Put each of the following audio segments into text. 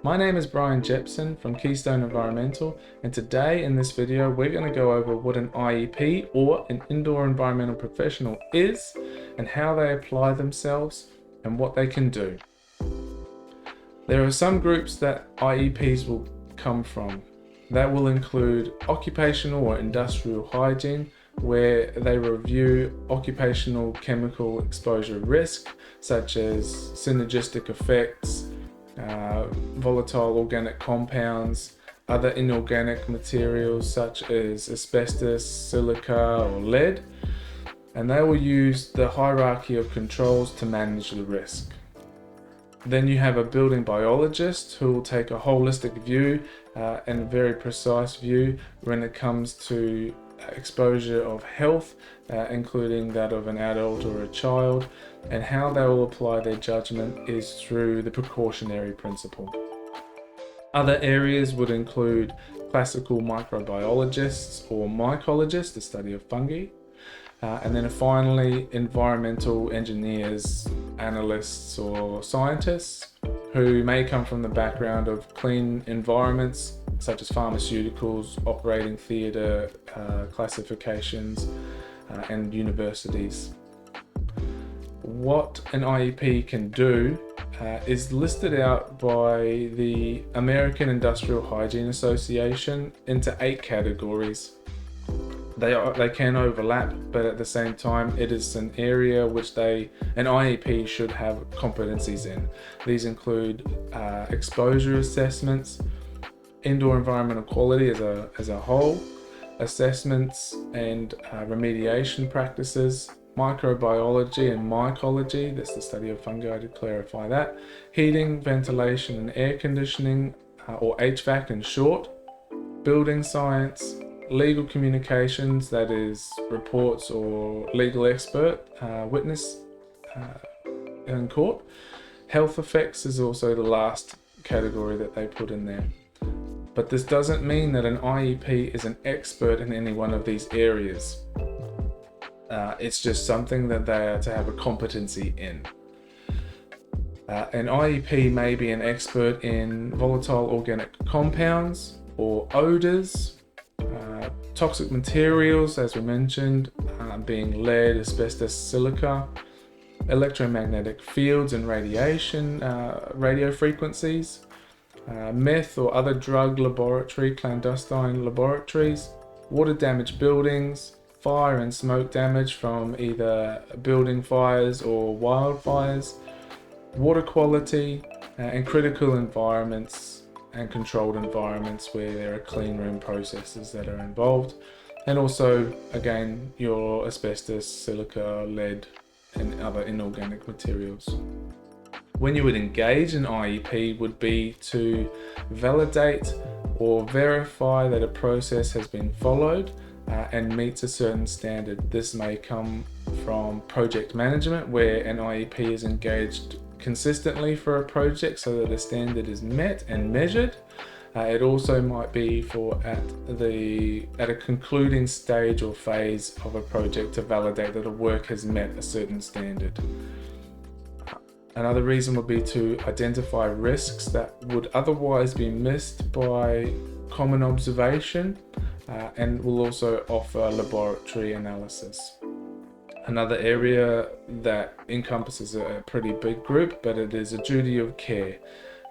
My name is Brian Jepson from Keystone Environmental, and today in this video we're going to go over what an IEP or an Indoor Environmental Professional is and how they apply themselves and what they can do. There are some groups that IEPs will come from. That will include occupational or industrial hygiene, where they review occupational chemical exposure risk, such as synergistic effects, volatile organic compounds, other inorganic materials such as asbestos, silica or lead, and they will use the hierarchy of controls to manage the risk. Then you have a building biologist who will take a holistic view and a very precise view when it comes to exposure of health, including that of an adult or a child, and how they will apply their judgment is through the precautionary principle. Other areas would include classical microbiologists or mycologists, the study of fungi, and then finally environmental engineers, analysts or scientists who may come from the background of clean environments such as pharmaceuticals, operating theatre, classifications, and universities. What an IEP can do is listed out by the American Industrial Hygiene Association into 8 categories. They can overlap, but at the same time it is an area which an IEP should have competencies in. These include exposure assessments, indoor environmental quality as a whole, assessments and remediation practices, microbiology and mycology, that's the study of fungi to clarify that, heating, ventilation and air conditioning, or HVAC in short, building science, legal communications, that is reports or legal expert witness in court. Health effects is also the last category that they put in there. But this doesn't mean that an IEP is an expert in any one of these areas. It's just something that they are to have a competency in. An IEP may be an expert in volatile organic compounds or odors, toxic materials, as we mentioned, being lead, asbestos, silica, electromagnetic fields and radiation, radio frequencies, meth or other drug laboratory, clandestine laboratories, water damaged buildings, fire and smoke damage from either building fires or wildfires, water quality, and critical environments and controlled environments where there are clean room processes that are involved, and also again your asbestos, silica, lead and other inorganic materials. When you would engage an IEP would be to validate or verify that a process has been followed and meets a certain standard. This may come from project management, where an IEP is engaged consistently for a project so that a standard is met and measured. It also might be at a concluding stage or phase of a project to validate that the work has met a certain standard. Another reason would be to identify risks that would otherwise be missed by common observation, and will also offer laboratory analysis. Another area that encompasses a pretty big group, but it is a duty of care.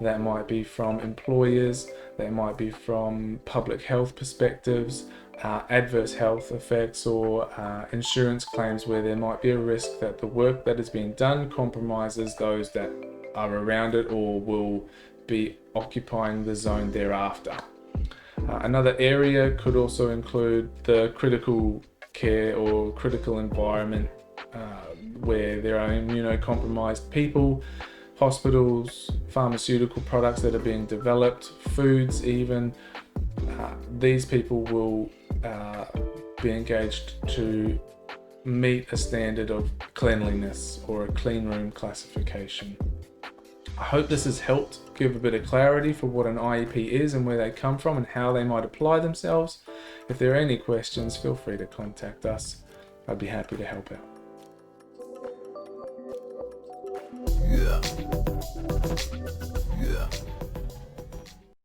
That might be from employers, that might be from public health perspectives, adverse health effects or insurance claims where there might be a risk that the work that is being done compromises those that are around it or will be occupying the zone thereafter. Another area could also include the critical care or critical environment where there are immunocompromised people, hospitals, pharmaceutical products that are being developed, foods even. These people will be engaged to meet a standard of cleanliness or a clean room classification. I hope this has helped give a bit of clarity for what an IEP is and where they come from and how they might apply themselves. If there are any questions, feel free to contact us. I'd be happy to help out.